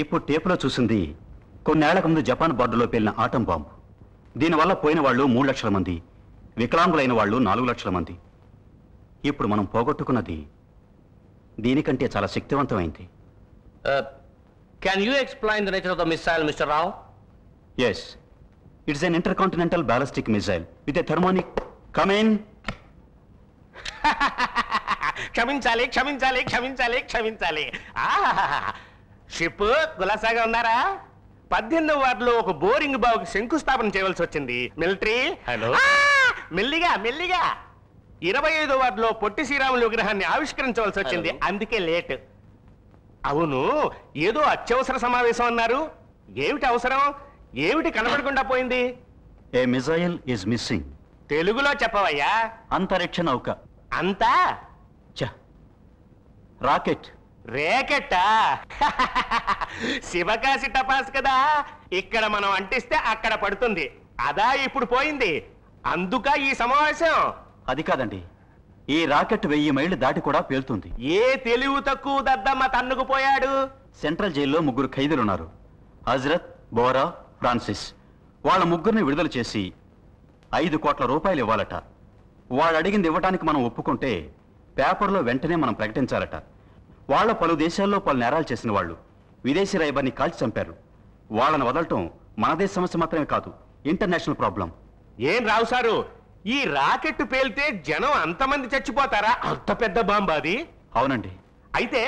ఇప్పుడు టేపులో చూసింది కొన్నేళ్లకు ముందు జపాన్ బార్డర్లో పేలిన ఆటం బాంబు. దీనివల్ల పోయిన వాళ్ళు 3 లక్షల మంది, వికలాంగులైన వాళ్ళు 4 లక్షల మంది. ఇప్పుడు మనం పోగొట్టుకున్నది దీనికంటే చాలా శక్తివంతమైంది. Can you explain the nature of the missile, Mr. Rao? Yes. It's an intercontinental ballistic missile with a thermonic... Come in. క్షమించాలి క్షమించాలి క్షమించాలి క్షమించాలి. షిప్ కులాసాగా ఉన్నారా? 18వ వార్డులో ఒక బోరింగ్ బావుకి శంకుస్థాపన చేయవలసి వచ్చింది. మిలిటరీ హలో మెల్లిగా మెల్లిగా. 25వ వార్డులో పొట్టి శ్రీరాములు విగ్రహాన్ని ఆవిష్కరించవలసి వచ్చింది, అందుకే లేట్. అవును, ఏదో అత్యవసర సమావేశం అన్నారు. ఏమిటి అవసరం? ఏమిటి కనబడకుండా పోయింది? ఏ మిసైల్ ఇస్ మిస్సింగ్. తెలుగులో చెప్పవయ్యా. అంతరిక్ష నౌక. అంతా రాకెట్. రేకెట్టా? శివకాశి టపాస్ కదా, ఇక్కడ మనం అంటిస్తే అక్కడ పడుతుంది. అదా ఇప్పుడు పోయింది, అందుక ఈ సమావేశం. అది కాదండి, ఈ రాకెట్ 1000 మైళ్ళు దాటి కూడా పేలుతుంది. ఏ తెలివి తక్కువ దద్దమ్మ తన్నుకుపోయాడు? సెంట్రల్ జైల్లో 3 ఖైదీలున్నారు, హజరత్, బోరా, ఫ్రాన్సిస్. వాళ్ళ ముగ్గురిని విడుదల చేసి 5 కోట్ల రూపాయలు ఇవ్వాలట. వాళ్ళు అడిగింది ఇవ్వడానికి మనం ఒప్పుకుంటే పేపర్లో వెంటనే మనం ప్రకటించాలట. వాళ్ళ పలు దేశాల్లో పలు నేరాలు చేసిన వాళ్ళు విదేశీ రైబర్ని కాల్చి చంపారు. వాళ్ళని వదలటం మన దేశ సమస్య మాత్రమే కాదు, ఇంటర్నేషనల్ ప్రాబ్లం. ఏం రావు సారు, ఈ రాకెట్ పేలితే జనం అంతమంది చచ్చిపోతారా? అంత పెద్ద బాంబు అది? అవునండి. అయితే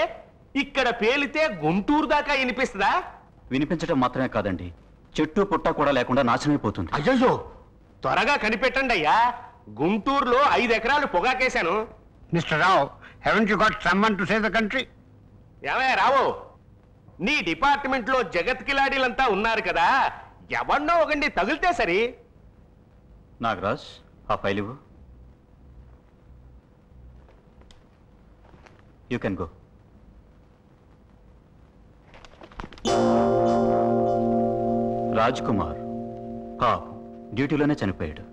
ఇక్కడ పేలితే గుంటూరు దాకా వినిపిస్తుందా? వినిపించడం మాత్రమే కాదండి, చెట్టు పుట్ట కూడా లేకుండా నాశనమైపోతుంది. అయ్యో, త్వరగా కనిపెట్టండి అయ్యా. గుంటూరులో 5 ఎకరాలు పొగాకేశాను. Mister Rao, haven't you got someone to save the country? ఏమయ్య రావు, నీ డిపార్ట్మెంట్ లో జగత్ కిలాడీలంతా ఉన్నారు కదా, ఎవన్నో ఒకండి తగిలితే సరి. నాగరాజ్, ఆ ఫైల్ ఇవ్వు. You can go. Raj Kumar పాపం డ్యూటీలోనే చనిపోయాడు.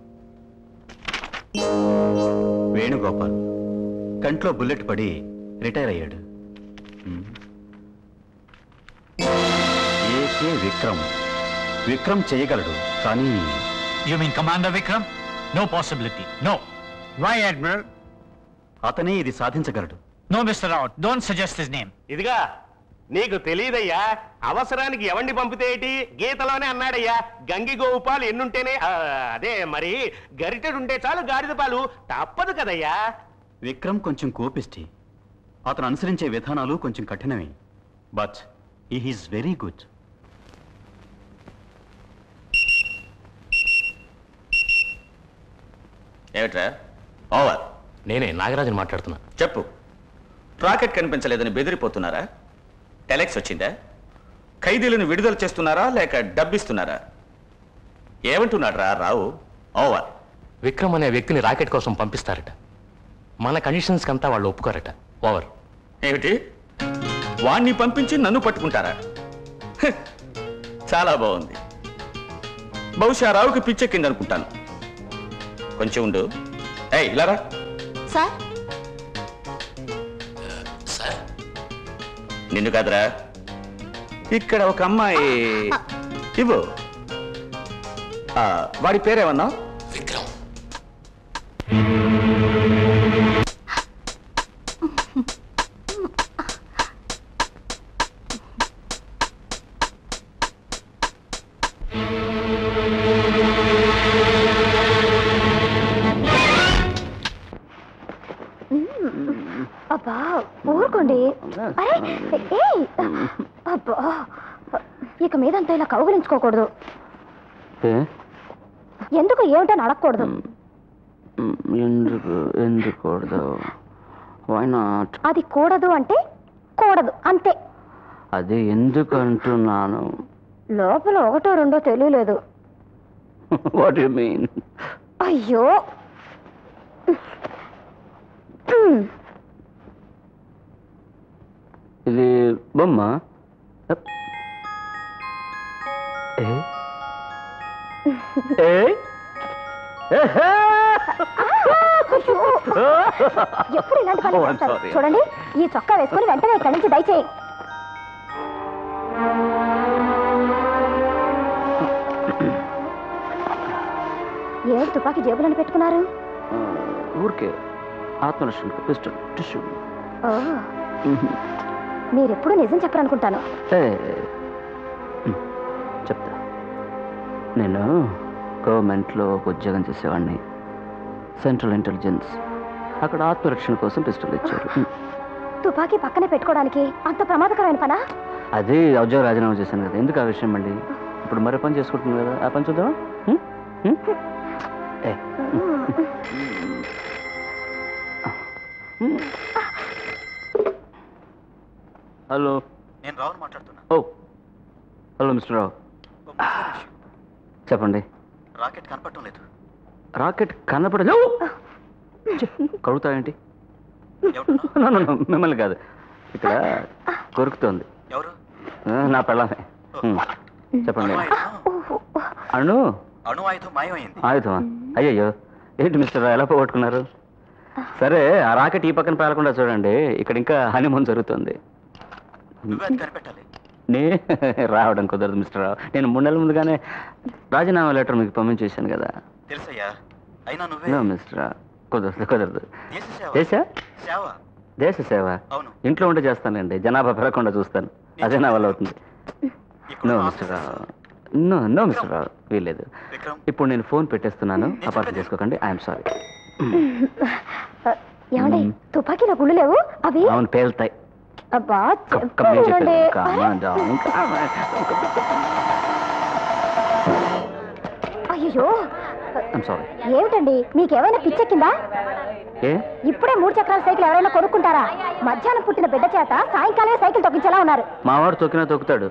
వేణుగోపాల్ కంట్లో బుల్లెట్ పడి రిటైర్ అయ్యాడు. ఏకే విక్రమ్, విక్రమ్ చేయగలడు కానీ... You mean Commander Vikram? No possibility. No. Why, Admiral? అతనే ఇది సాధించగలడు. No, Mr. Rao. Don't suggest his name. ఇదిగా నీకు తెలియదయ్యా, అవసరానికి ఎవరిని పంపితే ఏంటి? గీతలోనే అన్నాడయ్యా, గంగి గోవు పాలు ఎన్నుంటేనే అదే మరి గరిటెడుంటే చాలు గాడిద పాలు, తప్పదు కదయ్యా. విక్రమ్ కొంచెం కోపిష్టి, అతను అనుసరించే విధానాలు కొంచెం కఠినమే. But he is very good. ఏమిట్రా? ఓవర్. నేనే నాగరాజుని మాట్లాడుతున్నా. చెప్పు. రాకెట్ కనిపించలేదని బెదిరిపోతున్నారా? టెలెక్స్ వచ్చిందా? ఖైదీలను విడుదల చేస్తున్నారా లేక డబ్బిస్తున్నారా? ఏమంటున్నాడు రా రావు? ఓవర్. విక్రమ్ అనే వ్యక్తిని రాకెట్ కోసం పంపిస్తారట, మన కండిషన్స్ కంతా వాళ్ళు ఒప్పుకోరట. ఓవర్. ఏమిటి? వాణ్ణి పంపించి నన్ను పట్టుకుంటారా? చాలా బాగుంది. బహుశా రావుకి పిచ్చెక్కిందనుకుంటాను. కొంచెం ఉండు. ఏయ్ ఇలా రా. సార్ సార్, నిన్ను కాదురా, ఇక్కడ ఒక అమ్మాయి. ఇవ్వు. వాడి పేరేమన్నా? విక్రమ్. అబ్బా ఊరుకోండి. అరే అబ్బా, ఇక మీదంతా ఇలా కౌగిలించుకోకూడదు. ఎందుకు ఏమిటని అడగకూడదు. ఎందుకూడదు? అది కూడదు అంటే కూడదు అంతే. అది ఎందుకు అంటున్నాను? లోపల 1 2 తెలియలేదు. What you mean? అయ్యో, ఇది బొమ్మ. ఎప్పుడు ఇలాంటి పని చేస్తారు? చూడండి, ఈ చొక్కా వేసుకుని వెంటనే ఇక్కడి నుంచి దయచేయి. ఏడు తుపాకీ జేబులను పెట్టుకున్నారు? ఊరికే ఆత్మరక్షణకు పిస్టల్ టిష్యూ. మీరెప్పుడు నిజం చెప్పరనుకుంటాను. చెప్తా. నేను గవర్నమెంట్లో ఒక ఉద్యోగం చేసేవాడిని, సెంట్రల్ ఇంటెలిజెన్స్. అక్కడ ఆత్మరక్షణ కోసం పిస్టల్ ఇచ్చారు. తుపాకీ పక్కనే పెట్టుకోవడానికి అంత ప్రమాదకరమైన పనా? అది ఉద్యోగ రాజీనామా చేశాను కదా, ఎందుకు ఆ విషయం మళ్ళీ? ఇప్పుడు మరో పని చేసుకుంటుంది కదా, ఆ పని చూద్దాం. హలో, నేను రావును మాట్లాడుతున్నా. ఓ హలో మిస్టర్ రావు, చెప్పండి. రాకెట్ కనపడటం లేదు. రాకెట్ కనపడలేదు? కడుగుతా ఏంటి? మిమ్మల్ని కాదు, ఇక్కడ కొరుకుతోంది. ఎవరు? నా పెళ్ళామే. చెప్పండి. అణు ఆయుధం మాయమైంది. ఆయుధమా? అయ్యయ్యో, ఏంటి మిస్టర్ రావు ఎలా పోగొట్టుకున్నారు? సరే, ఆ రాకెట్ ఈ పక్కన పేలకుండా చూడండి, ఇక్కడ ఇంకా హనీమూన్ జరుగుతుంది. కనిపెట్టాలి. రావడం కుదరదు మిస్టర్ రావు. నేను 3 నెలల ముందుగానే రాజీనామా లెటర్ మీకు పంపించేశాను కదా. తెలుసయ్యా, అయినా నో మిస్టర్ రావు, కుదరదు. దేశ సేవ ఇంట్లో ఉంటే చేస్తానండి, జనాభా పెరగకుండా చూస్తాను, అదే నా వల్ల అవుతుంది. నో మిస్టర్ రావు, నో మిస్టర్ రావు, వీల్లేదు. ఇప్పుడు నేను ఫోన్ పెట్టేస్తున్నాను, అపార్థం చేసుకోకండి. I'm sorry. ఏమండి, తుపాకీలో గుళ్ళు లేవు? అవి అవును, పేలుతాయి. అబ్బా, అయ్యో, ఏమిటండి మీకేమైనా పిచ్చెక్కిందా? ఇప్పుడే 3 చక్రాల సైకిల్ ఎవరైనా కొనుక్కుంటారా? మధ్యాహ్నం పుట్టిన బిడ్డ చేత సాయంకాలమే సైకిల్ తొక్కించేలా ఉన్నారు. మావాడు తొక్కినా తొక్కుతాడు,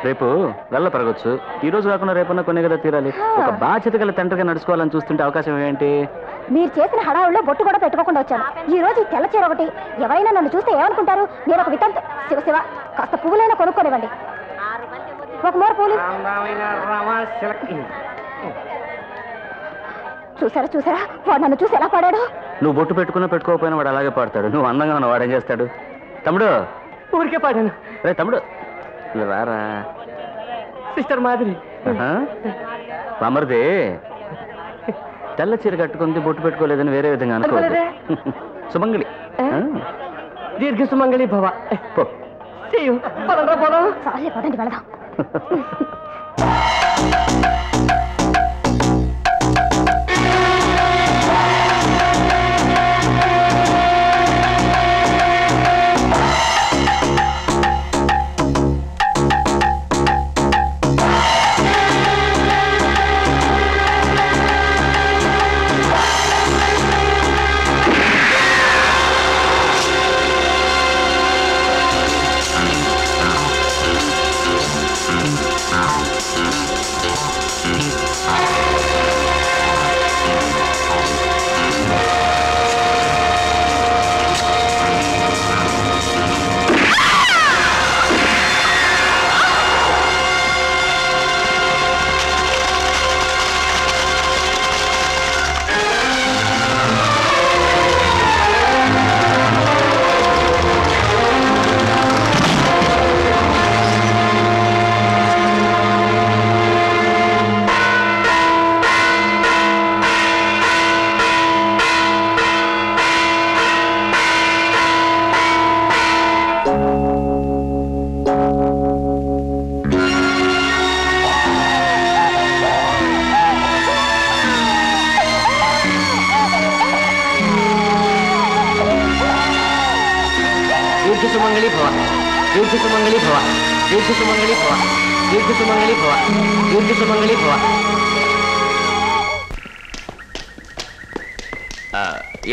రేపు గల్ల పెరగచ్చు. ఈ రోజు కాకుండా రేపన్నా కొన్ని కదా తీరాలి. ఒక బాధ్యత గల తండ్రిగా నడుచుకోవాలని చూస్తుంటే అవకాశం ఏంటి? మీరు చేసిన హడావుల్లో బొట్టు కూడా పెట్టుకోకుండా వచ్చాను. ఈ రోజు ఈ తెల్ల చీర ఒకటి, ఎవరైనా నన్ను చూస్తే ఏమనుకుంటారు? నేను ఒక వితంతు. శివ కాస్త పువ్వులైనా కొనుక్కోనివ్వండి. ఒక మోర పూలు. చూసారా వాడు నన్ను చూసి ఎలా పాడాడు? నువ్వు బొట్టు పెట్టుకున్నా పెట్టుకోకపోయినా వాడు అలాగే పాడతాడు. నువ్వు అందంగా ఉన్న వాడేం చేస్తాడు? తమ్ముడు, ఊరికే పాడాను. రే తమ్ముడు, రారా. సిస్టర్ మాదిరి అమర్ది తెల్ల చీర కట్టుకుంది, బొట్టు పెట్టుకోలేదని వేరే విధంగా అనుకోలేదు. సుమంగళి, దీర్ఘ సుమంగళి భవ. పదండి వెళదాం.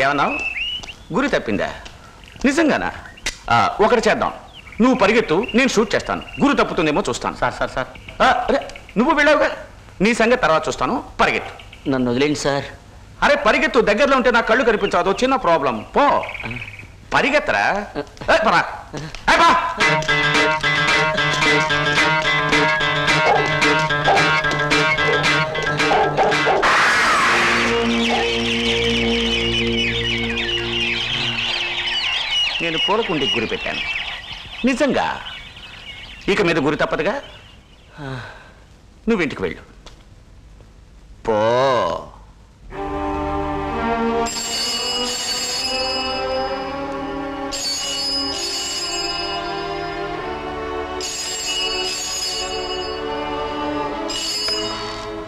ఏమన్నావు? గురి తప్పిందా? నిజంగానా? ఒకటి చేద్దాం, నువ్వు పరిగెత్తు, నేను షూట్ చేస్తాను. గురి తప్పుతుందేమో చూస్తాను. సార్ అరే, నువ్వు వెళ్ళావుగా, నీ సంగతి తర్వాత చూస్తాను. పరిగెత్తు. నన్ను వదిలేండి సార్. అరే పరిగెత్తు, దగ్గరలో ఉంటే నాకు కళ్ళు కనిపించదు, చిన్న ప్రాబ్లం. పో పరిగెత్తరా. నేను పూలకుండి గురి పెట్టాను. నిజంగా ఇక మీద గురి తప్పదుగా. నువ్వు ఇంటికి వెళ్ళు. పో.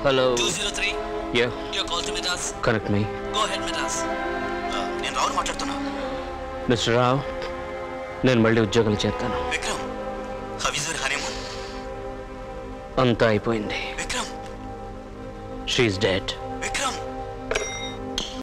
Hello 203. Yeah Your call to Madras. Connect me Go ahead, Madras. నేను రావును మాట్లాడుతున్నా. మిస్టర్ రావ్, నేను మళ్ళీ ఉద్యోగం చేస్తాను. Vikram, how is your honeymoon? అంతా అయిపోయింది. Vikram, she is dead.